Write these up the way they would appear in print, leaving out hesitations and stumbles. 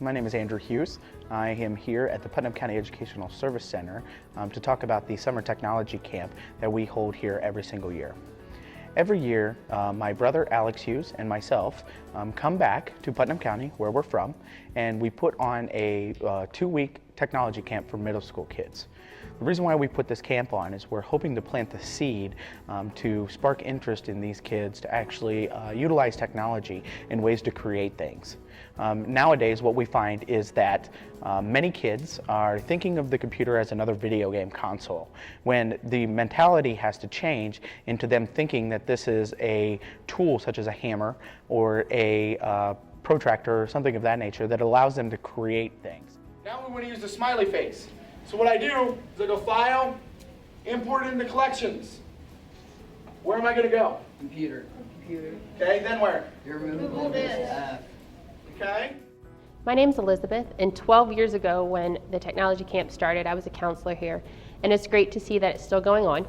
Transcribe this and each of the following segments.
My name is Andrew Hughes. I am here at the Putnam County Educational Service Center to talk about the summer technology camp that we hold here every single year. Every year, my brother Alex Hughes and myself come back to Putnam County, where we're from, and we put on a 2-week technology camp for middle school kids. The reason why we put this camp on is we're hoping to plant the seed to spark interest in these kids to actually utilize technology in ways to create things. Nowadays, what we find is that many kids are thinking of the computer as another video game console, when the mentality has to change into them thinking that this is a tool such as a hammer or a protractor or something of that nature that allows them to create things. Now we want to use the smiley face. So what I do is I go File, Import it into Collections. Where am I going to go? Computer. Okay, then where? Your removable disk. Okay. My name's Elizabeth, and 12 years ago when the technology camp started, I was a counselor here, and it's great to see that it's still going on.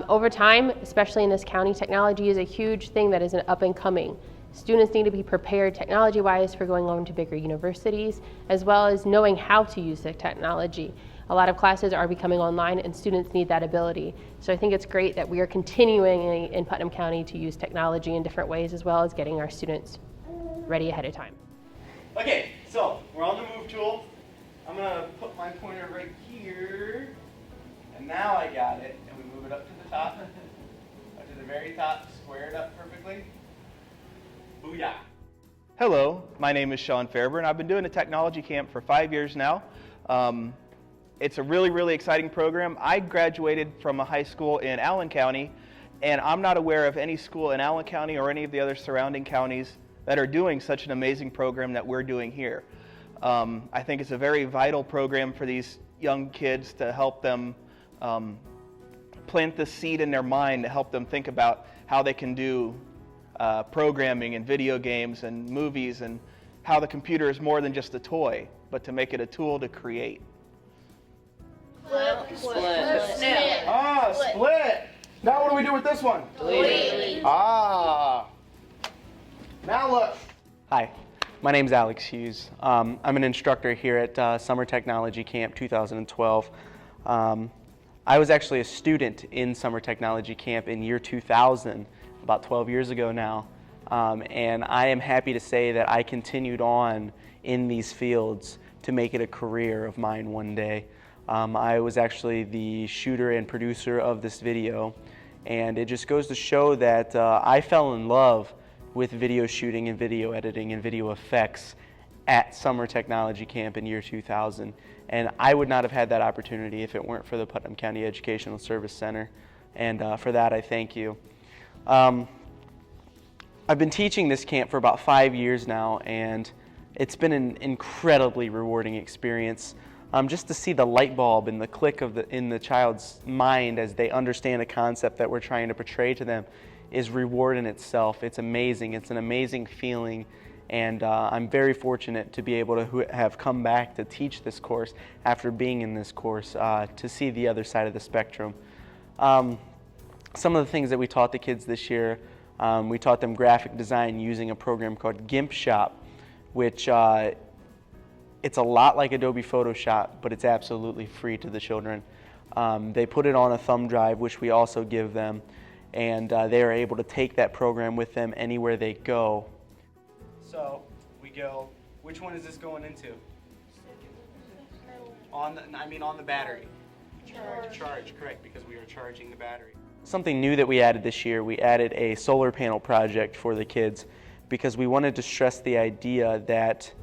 Over time, especially in this county, technology is a huge thing that is an up and coming. Students need to be prepared technology-wise for going on to bigger universities, as well as knowing how to use the technology. A lot of classes are becoming online and students need that ability. So I think it's great that we are continuing in Putnam County to use technology in different ways, as well as getting our students ready ahead of time. Okay, so we're on the move tool. I'm gonna put my pointer right here, and now I got it, and we move it up to the top, up to the very top, square it up perfectly. Booyah. Hello, my name is Sean Fairburn. I've been doing a technology camp for 5 years now. It's a really exciting program. I graduated from a high school in Allen County, and I'm not aware of any school in Allen County or any of the other surrounding counties that are doing such an amazing program that we're doing here. I think it's a very vital program for these young kids to help them plant the seed in their mind to help them think about how they can do programming and video games and movies, and how the computer is more than just a toy, but to make it a tool to create. Split. Ah, split. Now what do we do with this one? Delete. Ah. Now look. Hi, my name is Alex Hughes. I'm an instructor here at Summer Technology Camp 2012. I was actually a student in Summer Technology Camp in year 2000, about 12 years ago now, and I am happy to say that I continued on in these fields to make it a career of mine one day. I was actually the shooter and producer of this video, and it just goes to show that I fell in love with video shooting and video editing and video effects at Summer Technology Camp in year 2000. And I would not have had that opportunity if it weren't for the Putnam County Educational Service Center. And for that, I thank you. I've been teaching this camp for about 5 years now, and it's been an incredibly rewarding experience. Just to see the light bulb and the click in the child's mind as they understand a concept that we're trying to portray to them is reward in itself. It's amazing. It's an amazing feeling, and I'm very fortunate to be able to have come back to teach this course after being in this course to see the other side of the spectrum. Some of the things that we taught the kids this year, we taught them graphic design using a program called GIMP Shop, which it's a lot like Adobe Photoshop, but it's absolutely free to the children. They put it on a thumb drive, which we also give them, and they are able to take that program with them anywhere they go. So we go, which one is this going into? On the battery. Charge, correct, because we are charging the battery. Something new that we added this year, we added a solar panel project for the kids because we wanted to stress the idea that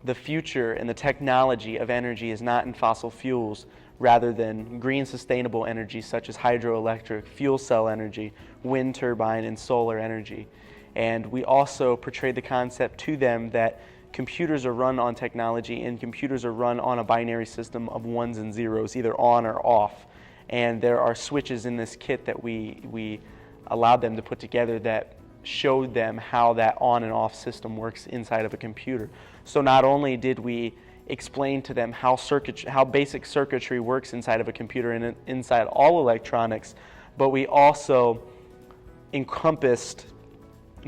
the future and the technology of energy is not in fossil fuels, rather than green sustainable energy such as hydroelectric, fuel cell energy, wind turbine, and solar energy. And we also portrayed the concept to them that computers are run on technology and computers are run on a binary system of ones and zeros, either on or off. And there are switches in this kit that we allowed them to put together that showed them how that on and off system works inside of a computer. So not only did we explain to them how basic circuitry works inside of a computer and inside all electronics, but we also encompassed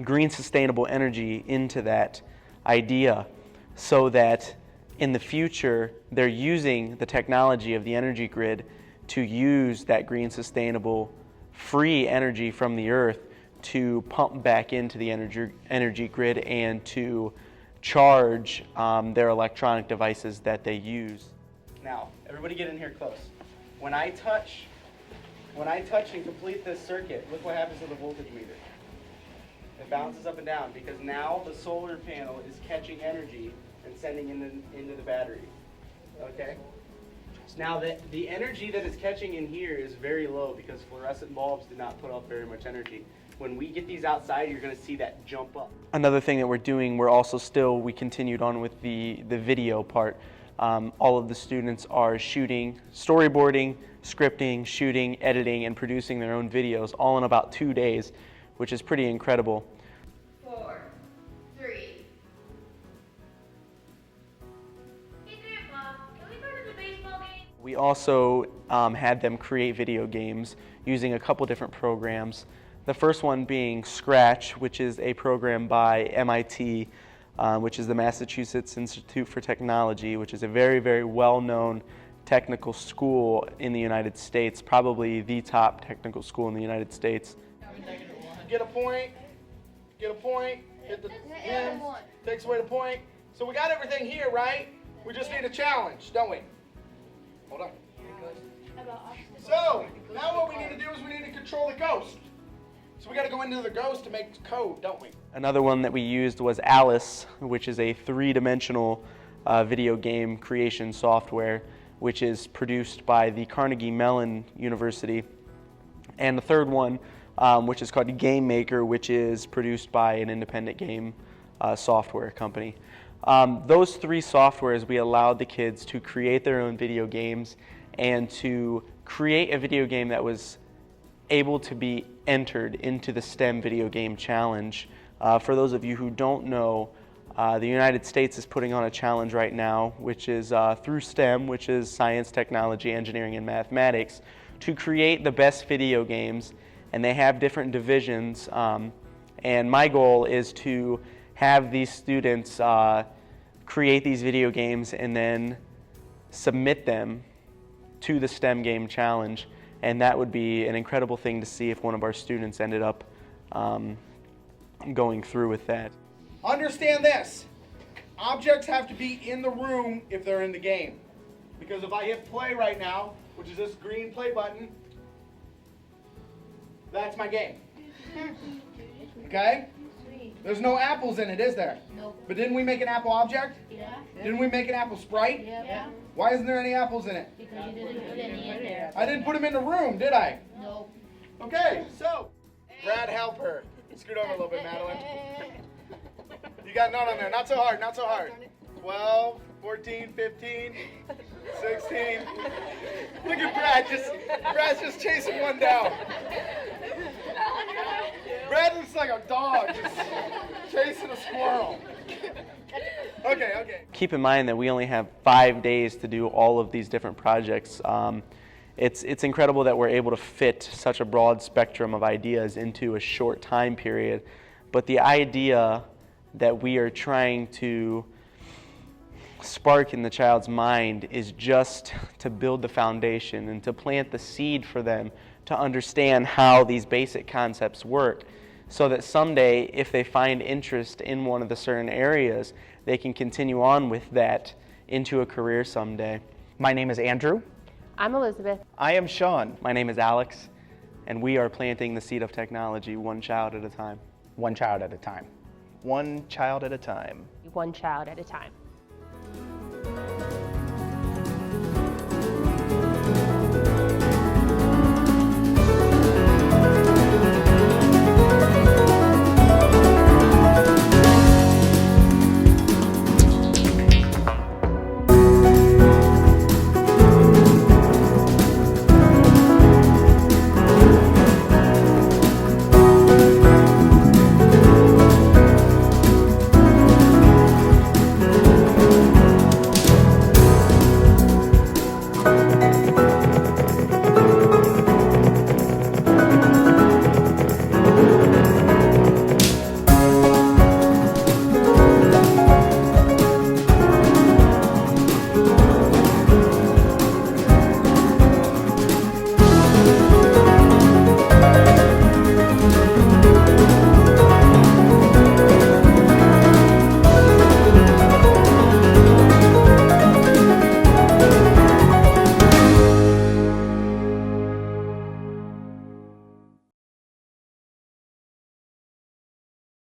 green sustainable energy into that idea. so that in the future they're using the technology of the energy grid to use that green, sustainable, free energy from the earth to pump back into the energy grid and to charge their electronic devices that they use. Now, everybody get in here close. When I touch and complete this circuit, look what happens to the voltage meter. It bounces up and down because now the solar panel is catching energy and sending into the battery. Okay? Now the energy that is catching in here is very low because fluorescent bulbs did not put off very much energy. When we get these outside, you're going to see that jump up. Another thing that we're doing, we continued on with the video part. All of the students are shooting, storyboarding, scripting, shooting, editing, and producing their own videos all in about 2 days, which is pretty incredible. 4, 3. Hey, Grandpa, can we go to the baseball game? We also had them create video games using a couple different programs. The first one being Scratch, which is a program by MIT, which is the Massachusetts Institute for Technology, which is a very, very well-known technical school in the United States, probably the top technical school in the United States. Get a point, hit the pin, takes away the point. So we got everything here, right? We just need a challenge, don't we? Hold on. So, now what we need to do is we need to control the ghost. So we got to go into the ghost to make code, don't we? Another one that we used was Alice, which is a three-dimensional video game creation software, which is produced by the Carnegie Mellon University. And the third one, which is called Game Maker, which is produced by an independent game software company. Those three softwares, we allowed the kids to create their own video games and to create a video game that was able to be entered into the STEM Video Game Challenge. For those of you who don't know, the United States is putting on a challenge right now, which is through STEM, which is science, technology, engineering, and mathematics, to create the best video games. And they have different divisions. And my goal is to have these students create these video games and then submit them to the STEM Game Challenge. And that would be an incredible thing to see if one of our students ended up going through with that. Understand this. Objects have to be in the room if they're in the game. Because if I hit play right now, which is this green play button, that's my game. Okay? There's no apples in it, is there? Nope. But didn't we make an apple object? Yeah. Didn't we make an apple sprite? Yeah. Why isn't there any apples in it? Because you didn't put any in there. I didn't put them in the room, did I? Nope. Okay, so, Brad, help her. Scoot over a little bit, Madeline. You got none on there. Not so hard, not so hard. 12, 14, 15, 16. Look at Brad. Brad's just chasing one down. Brad looks like a dog just chasing a squirrel. Okay. Keep in mind that we only have 5 days to do all of these different projects. It's incredible that we're able to fit such a broad spectrum of ideas into a short time period. But the idea that we are trying to spark in the child's mind is just to build the foundation and to plant the seed for them to understand how these basic concepts work, so that someday, if they find interest in one of the certain areas, they can continue on with that into a career someday. My name is Andrew. I'm Elizabeth. I am Sean. My name is Alex, and we are planting the seed of technology one child at a time. One child at a time. One child at a time. One child at a time.